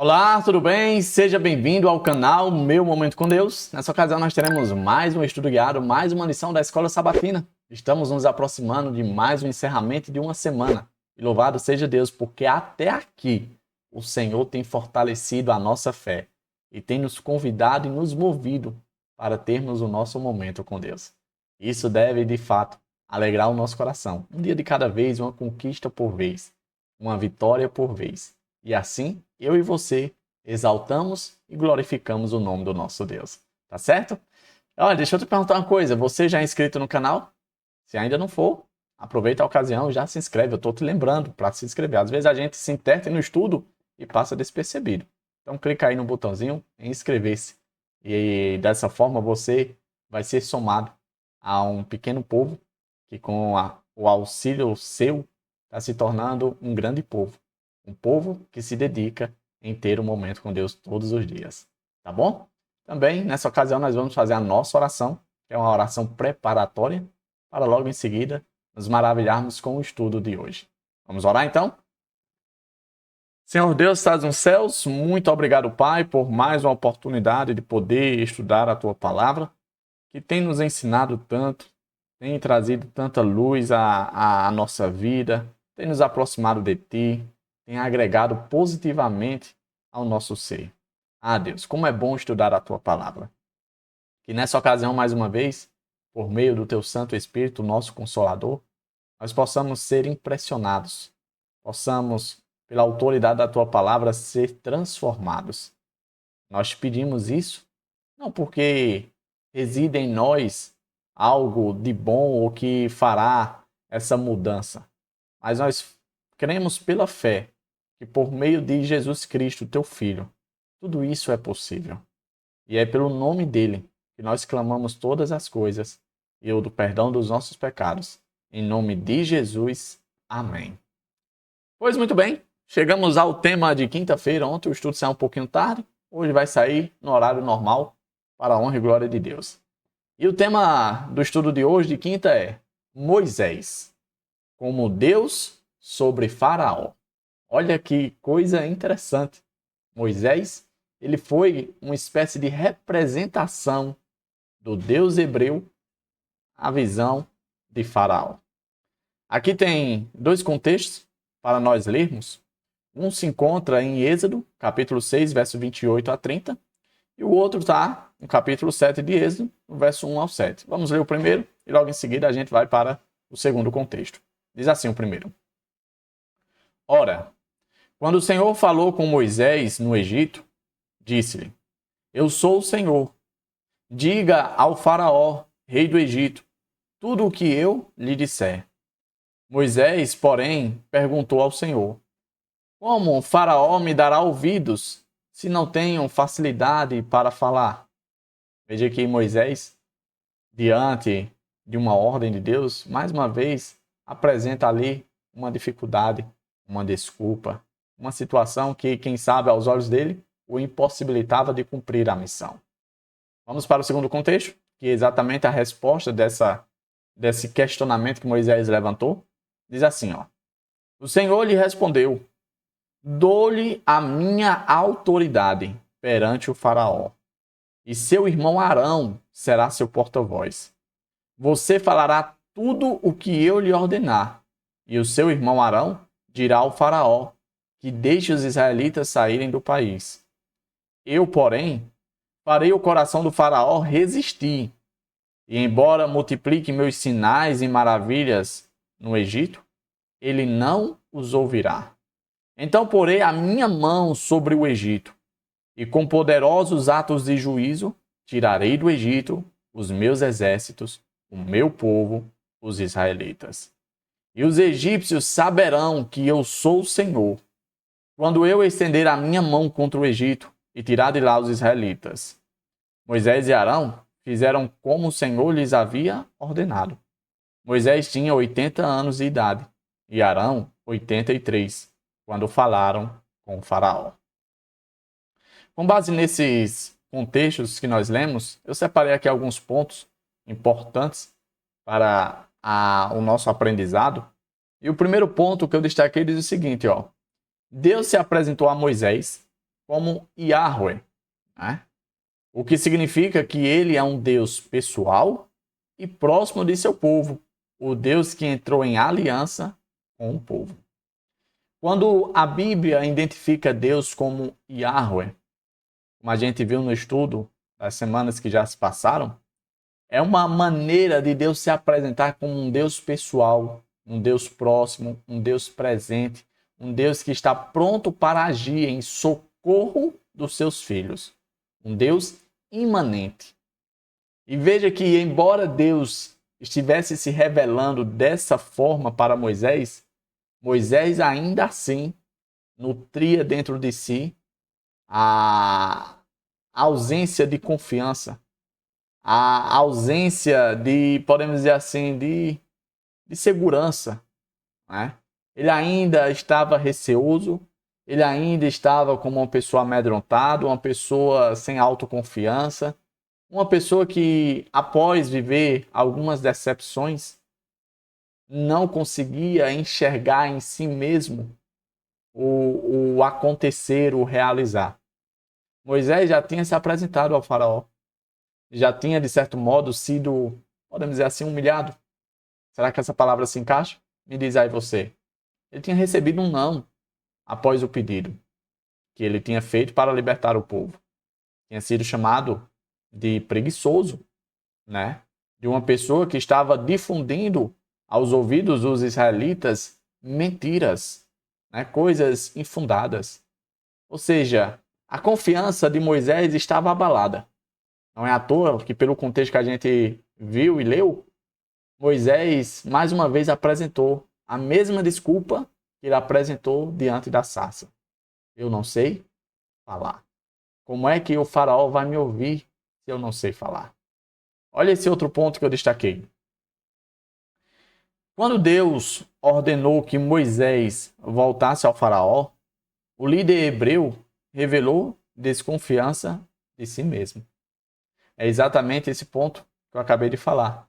Olá, tudo bem? Seja bem-vindo ao canal Meu Momento com Deus. Nessa ocasião nós teremos mais um estudo guiado, mais uma lição da Escola Sabatina. Estamos nos aproximando de mais um encerramento de uma semana. E louvado seja Deus, porque até aqui o Senhor tem fortalecido a nossa fé e tem nos convidado e nos movido para termos o nosso momento com Deus. Isso deve, de fato, alegrar o nosso coração. Um dia de cada vez, uma conquista por vez, uma vitória por vez. E assim, eu e você exaltamos e glorificamos o nome do nosso Deus. Tá certo? Olha, deixa eu te perguntar uma coisa. Você já é inscrito no canal? Se ainda não for, aproveita a ocasião e já se inscreve. Eu estou te lembrando para se inscrever. Às vezes a gente se interte no estudo e passa despercebido. Então clica aí no botãozinho em inscrever-se. E dessa forma você vai ser somado a um pequeno povo que com o auxílio seu está se tornando um grande povo. Um povo que se dedica em ter um momento com Deus todos os dias. Tá bom? Também, nessa ocasião, nós vamos fazer a nossa oração, que é uma oração preparatória, para logo em seguida nos maravilharmos com o estudo de hoje. Vamos orar então? Senhor Deus, estás nos céus, muito obrigado, Pai, por mais uma oportunidade de poder estudar a Tua Palavra, que tem nos ensinado tanto, tem trazido tanta luz à nossa vida, tem nos aproximado de Ti, tem agregado positivamente ao nosso ser. Ah, Deus, como é bom estudar a Tua Palavra. Que nessa ocasião, mais uma vez, por meio do Teu Santo Espírito, nosso Consolador, nós possamos ser impressionados, possamos, pela autoridade da Tua Palavra, ser transformados. Nós pedimos isso, não porque reside em nós algo de bom ou que fará essa mudança, mas nós cremos pela fé que por meio de Jesus Cristo, teu Filho, tudo isso é possível. E é pelo nome dele que nós clamamos todas as coisas e o do perdão dos nossos pecados. Em nome de Jesus. Amém. Pois muito bem, chegamos ao tema de quinta-feira. Ontem o estudo saiu um pouquinho tarde, hoje vai sair no horário normal, para a honra e glória de Deus. E o tema do estudo de hoje, de quinta, é Moisés, como Deus sobre Faraó. Olha que coisa interessante. Moisés, ele foi uma espécie de representação do Deus hebreu à visão de Faraó. Aqui tem dois contextos para nós lermos. Um se encontra em Êxodo, capítulo 6, verso 28 a 30, e o outro está no capítulo 7 de Êxodo, no verso 1 ao 7. Vamos ler o primeiro e logo em seguida a gente vai para o segundo contexto. Diz assim o primeiro. Ora, quando o Senhor falou com Moisés no Egito, disse-lhe: Eu sou o Senhor. Diga ao Faraó, rei do Egito, tudo o que eu lhe disser. Moisés, porém, perguntou ao Senhor: Como o Faraó me dará ouvidos se não tenho facilidade para falar? Veja que Moisés, diante de uma ordem de Deus, mais uma vez apresenta ali uma dificuldade, uma desculpa, uma situação que, quem sabe, aos olhos dele, o impossibilitava de cumprir a missão. Vamos para o segundo contexto, que é exatamente a resposta desse questionamento que Moisés levantou. Diz assim, ó: O Senhor lhe respondeu: Dou-lhe a minha autoridade perante o Faraó, e seu irmão Arão será seu porta-voz. Você falará tudo o que eu lhe ordenar, e o seu irmão Arão dirá ao Faraó que deixe os israelitas saírem do país. Eu, porém, farei o coração do Faraó resistir, e embora multiplique meus sinais e maravilhas no Egito, ele não os ouvirá. Então porei a minha mão sobre o Egito, e com poderosos atos de juízo tirarei do Egito os meus exércitos, o meu povo, os israelitas. E os egípcios saberão que eu sou o Senhor, quando eu estender a minha mão contra o Egito e tirar de lá os israelitas. Moisés e Arão fizeram como o Senhor lhes havia ordenado. Moisés tinha 80 anos de idade e Arão 83, quando falaram com o Faraó. Com base nesses contextos que nós lemos, eu separei aqui alguns pontos importantes para o nosso aprendizado. E o primeiro ponto que eu destaquei diz o seguinte, ó: Deus se apresentou a Moisés como Yahweh, né? O que significa que ele é um Deus pessoal e próximo de seu povo, o Deus que entrou em aliança com o povo. Quando a Bíblia identifica Deus como Yahweh, como a gente viu no estudo das semanas que já se passaram, é uma maneira de Deus se apresentar como um Deus pessoal, um Deus próximo, um Deus presente, um Deus que está pronto para agir em socorro dos seus filhos. Um Deus imanente. E veja que, embora Deus estivesse se revelando dessa forma para Moisés, Moisés ainda assim nutria dentro de si a ausência de confiança, a ausência de, podemos dizer assim, de segurança, né? Ele ainda estava receoso, ele ainda estava como uma pessoa amedrontada, uma pessoa sem autoconfiança, uma pessoa que, após viver algumas decepções, não conseguia enxergar em si mesmo o acontecer, o realizar. Moisés já tinha se apresentado ao faraó, já tinha, de certo modo, sido, podemos dizer assim, humilhado. Será que essa palavra se encaixa? Me diz aí você. Ele tinha recebido um não após o pedido que ele tinha feito para libertar o povo. Tinha sido chamado de preguiçoso, né? De uma pessoa que estava difundindo aos ouvidos dos israelitas mentiras, né? Coisas infundadas. Ou seja, a confiança de Moisés estava abalada. Não é à toa que, pelo contexto que a gente viu e leu, Moisés mais uma vez apresentou a mesma desculpa que ele apresentou diante da sarça. Eu não sei falar. Como é que o faraó vai me ouvir se eu não sei falar? Olha esse outro ponto que eu destaquei. Quando Deus ordenou que Moisés voltasse ao faraó, o líder hebreu revelou desconfiança de si mesmo. É exatamente esse ponto que eu acabei de falar.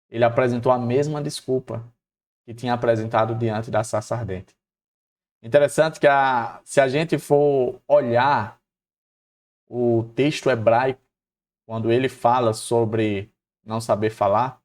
Ele apresentou a mesma desculpa que tinha apresentado diante da sarça ardente. Interessante que se a gente for olhar o texto hebraico, quando ele fala sobre não saber falar,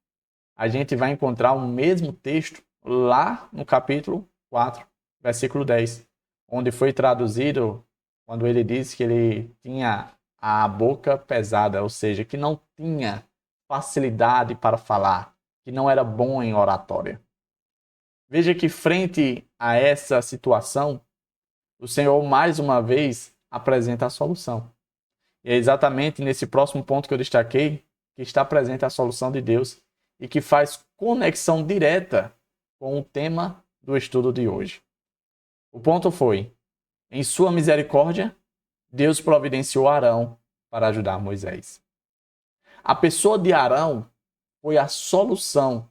a gente vai encontrar o mesmo texto lá no capítulo 4, versículo 10, onde foi traduzido quando ele disse que ele tinha a boca pesada, ou seja, que não tinha facilidade para falar, que não era bom em oratória. Veja que, frente a essa situação, o Senhor mais uma vez apresenta a solução. E é exatamente nesse próximo ponto que eu destaquei que está presente a solução de Deus e que faz conexão direta com o tema do estudo de hoje. O ponto foi: em sua misericórdia, Deus providenciou Arão para ajudar Moisés. A pessoa de Arão foi a solução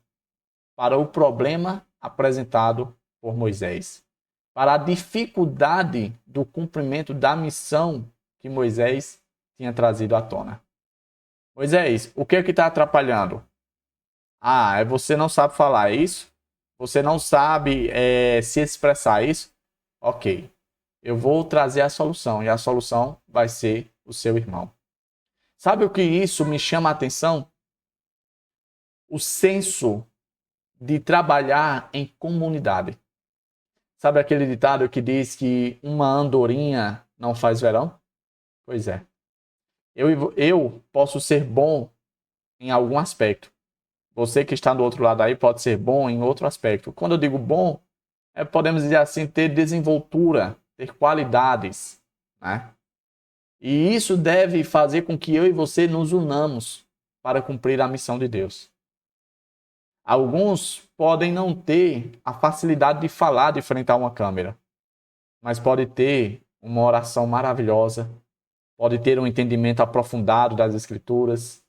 para o problema apresentado por Moisés, para a dificuldade do cumprimento da missão que Moisés tinha trazido à tona. Moisés, o que é que está atrapalhando? Ah, você não sabe falar isso? Você não sabe se expressar isso? Ok, eu vou trazer a solução e a solução vai ser o seu irmão. Sabe o que isso me chama a atenção? O senso de trabalhar em comunidade. Sabe aquele ditado que diz que uma andorinha não faz verão? Pois é. Eu posso ser bom em algum aspecto. Você que está do outro lado aí pode ser bom em outro aspecto. Quando eu digo bom, podemos dizer assim, ter desenvoltura, ter qualidades, né? E isso deve fazer com que eu e você nos unamos para cumprir a missão de Deus. Alguns podem não ter a facilidade de falar de frente a uma câmera, mas pode ter uma oração maravilhosa, pode ter um entendimento aprofundado das Escrituras,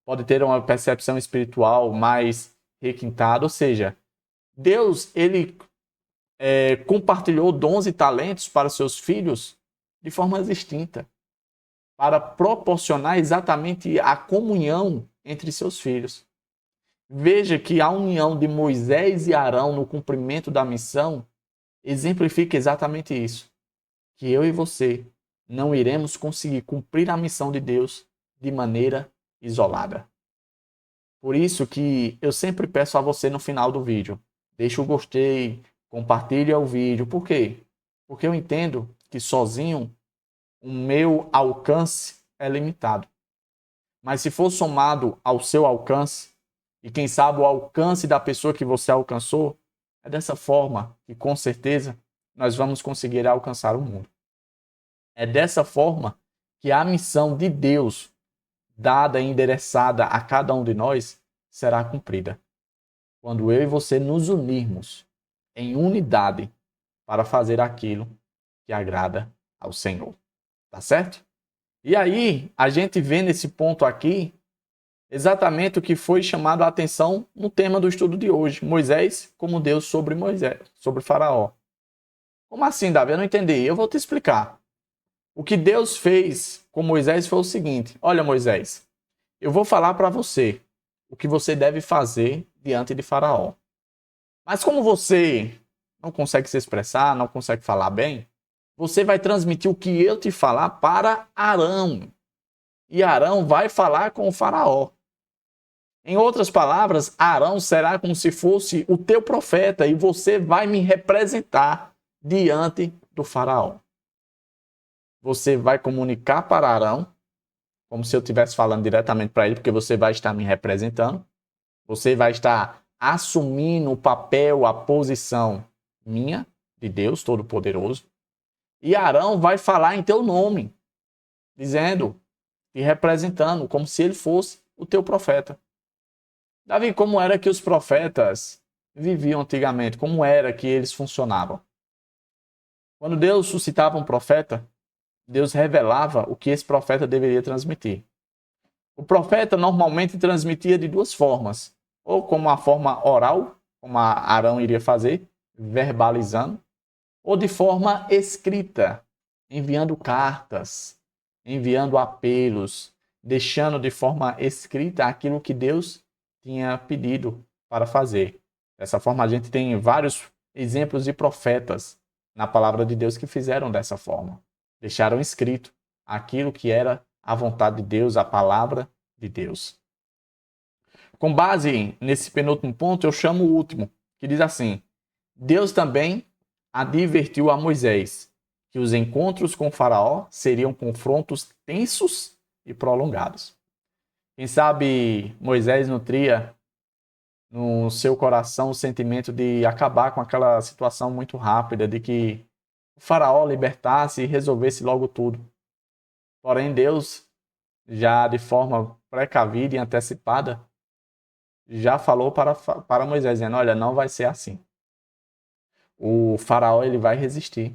pode ter uma percepção espiritual mais requintada. Ou seja, Deus ele compartilhou dons e talentos para seus filhos de forma distinta, para proporcionar exatamente a comunhão entre seus filhos. Veja que a união de Moisés e Arão no cumprimento da missão exemplifica exatamente isso. Que eu e você não iremos conseguir cumprir a missão de Deus de maneira isolada. Por isso que eu sempre peço a você no final do vídeo, deixa o gostei, compartilhe o vídeo. Por quê? Porque eu entendo que sozinho o meu alcance é limitado. Mas se for somado ao seu alcance, e quem sabe o alcance da pessoa que você alcançou, é dessa forma que com certeza nós vamos conseguir alcançar o mundo. É dessa forma que a missão de Deus, dada e endereçada a cada um de nós, será cumprida. Quando eu e você nos unirmos em unidade para fazer aquilo que agrada ao Senhor. Tá certo? E aí, a gente vê nesse ponto aqui exatamente o que foi chamado a atenção no tema do estudo de hoje. Moisés como Deus sobre Moisés, sobre Faraó. Como assim, Davi? Eu não entendi. Eu vou te explicar. O que Deus fez com Moisés foi o seguinte: olha, Moisés, eu vou falar para você o que você deve fazer diante de Faraó. Mas como você não consegue se expressar, não consegue falar bem, você vai transmitir o que eu te falar para Arão. E Arão vai falar com o Faraó. Em outras palavras, Arão será como se fosse o teu profeta e você vai me representar diante do Faraó. Você vai comunicar para Arão, como se eu estivesse falando diretamente para ele, porque você vai estar me representando. Você vai estar assumindo o papel, a posição minha, de Deus Todo-Poderoso. E Arão vai falar em teu nome, dizendo, te representando, como se ele fosse o teu profeta. Davi, como era que os profetas viviam antigamente? Como era que eles funcionavam? Quando Deus suscitava um profeta, Deus revelava o que esse profeta deveria transmitir. O profeta normalmente transmitia de duas formas. Ou como a forma oral, como Arão iria fazer, verbalizando, ou de forma escrita, enviando cartas, enviando apelos, deixando de forma escrita aquilo que Deus tinha pedido para fazer. Dessa forma, a gente tem vários exemplos de profetas na palavra de Deus que fizeram dessa forma. Deixaram escrito aquilo que era a vontade de Deus, a palavra de Deus. Com base nesse penúltimo ponto, eu chamo o último, que diz assim: Deus também advertiu a Moisés que os encontros com Faraó seriam confrontos tensos e prolongados. Quem sabe Moisés nutria no seu coração o sentimento de acabar com aquela situação muito rápida, de que o Faraó libertasse e resolvesse logo tudo. Porém, Deus, já de forma precavida e antecipada, já falou para Moisés, dizendo, olha, não vai ser assim. O Faraó ele vai resistir.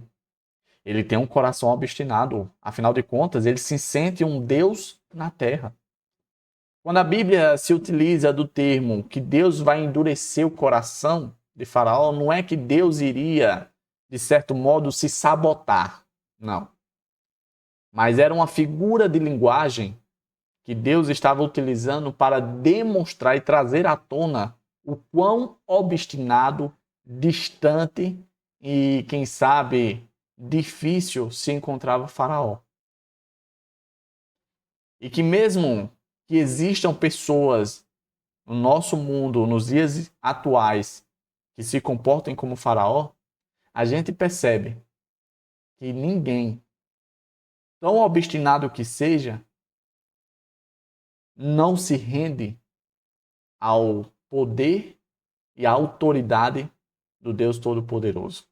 Ele tem um coração obstinado. Afinal de contas, ele se sente um Deus na terra. Quando a Bíblia se utiliza do termo que Deus vai endurecer o coração de Faraó, não é que Deus iria, de certo modo, se sabotar. Não. Mas era uma figura de linguagem que Deus estava utilizando para demonstrar e trazer à tona o quão obstinado, distante e, quem sabe, difícil se encontrava Faraó. E que mesmo que existam pessoas no nosso mundo, nos dias atuais, que se comportem como Faraó, a gente percebe que ninguém, tão obstinado que seja, não se rende ao poder e à autoridade do Deus Todo-Poderoso.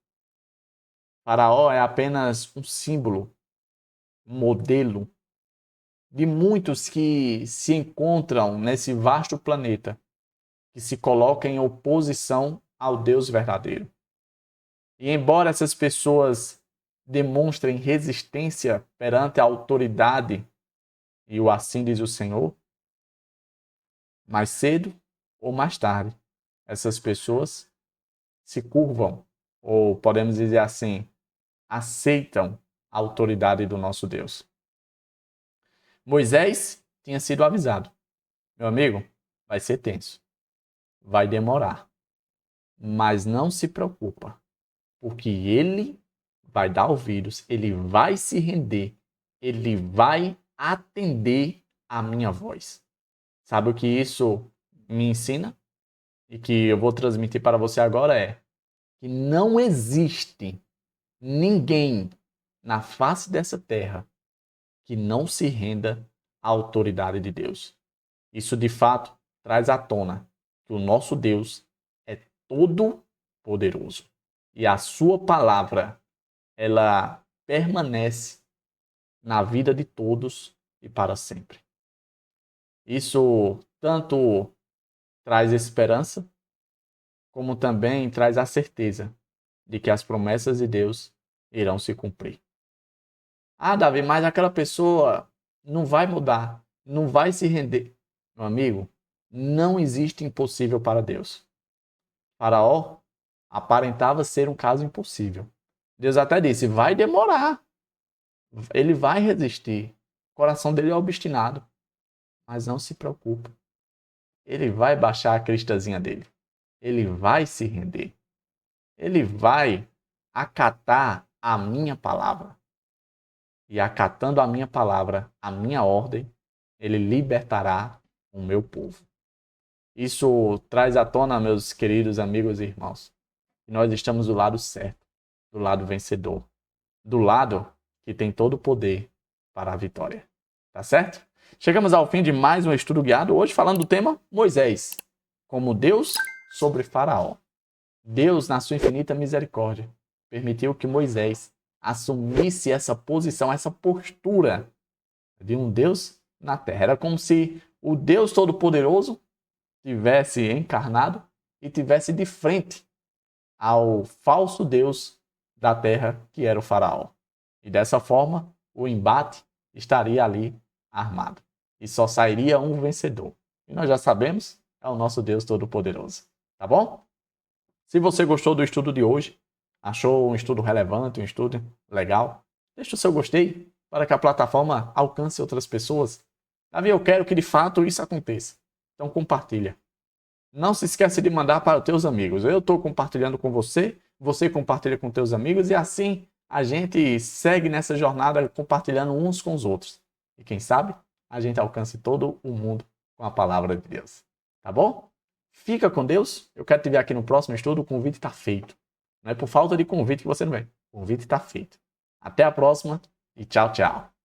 Faraó é apenas um símbolo, um modelo de muitos que se encontram nesse vasto planeta, que se colocam em oposição ao Deus verdadeiro. E embora essas pessoas demonstrem resistência perante a autoridade, e o assim diz o Senhor, mais cedo ou mais tarde, essas pessoas se curvam, ou podemos dizer assim, aceitam a autoridade do nosso Deus. Moisés tinha sido avisado. Meu amigo, vai ser tenso. Vai demorar. Mas não se preocupa, porque ele vai dar ouvidos, ele vai se render ele vai atender a minha voz. Sabe o que isso me ensina? E que eu vou transmitir para você agora é que não existe ninguém na face dessa terra que não se renda à autoridade de Deus. Isso de fato traz à tona que o nosso Deus é todo poderoso e a sua palavra ela permanece na vida de todos e para sempre. Isso tanto traz esperança, como também traz a certeza de que as promessas de Deus irão se cumprir. Ah, Davi, mas aquela pessoa não vai mudar, não vai se render. Meu amigo, não existe impossível para Deus. Faraó aparentava ser um caso impossível. Deus até disse, vai demorar, ele vai resistir. O coração dele é obstinado, mas não se preocupe. Ele vai baixar a cristazinha dele. Ele vai se render. Ele vai acatar a minha palavra. E acatando a minha palavra, a minha ordem, ele libertará o meu povo. Isso traz à tona, meus queridos amigos e irmãos, que nós estamos do lado certo, do lado vencedor, do lado que tem todo o poder para a vitória. Tá certo? Chegamos ao fim de mais um estudo guiado, hoje falando do tema Moisés, como Deus sobre Faraó. Deus, na sua infinita misericórdia, permitiu que Moisés assumisse essa posição, essa postura de um Deus na terra. Era como se o Deus Todo-Poderoso tivesse encarnado e tivesse de frente ao falso Deus da terra, que era o Faraó. E dessa forma, o embate estaria ali armado. E só sairia um vencedor. E nós já sabemos, é o nosso Deus Todo-Poderoso. Tá bom? Se você gostou do estudo de hoje, achou um estudo relevante, um estudo legal, deixe o seu gostei para que a plataforma alcance outras pessoas. Davi, eu quero que de fato isso aconteça. Então compartilha. Não se esqueça de mandar para os teus amigos. Eu estou compartilhando com você, você compartilha com teus amigos e assim a gente segue nessa jornada compartilhando uns com os outros. E quem sabe a gente alcance todo o mundo com a palavra de Deus. Tá bom? Fica com Deus. Eu quero te ver aqui no próximo estudo. O convite está feito. Não é por falta de convite que você não vem. O convite está feito. Até a próxima e tchau, tchau.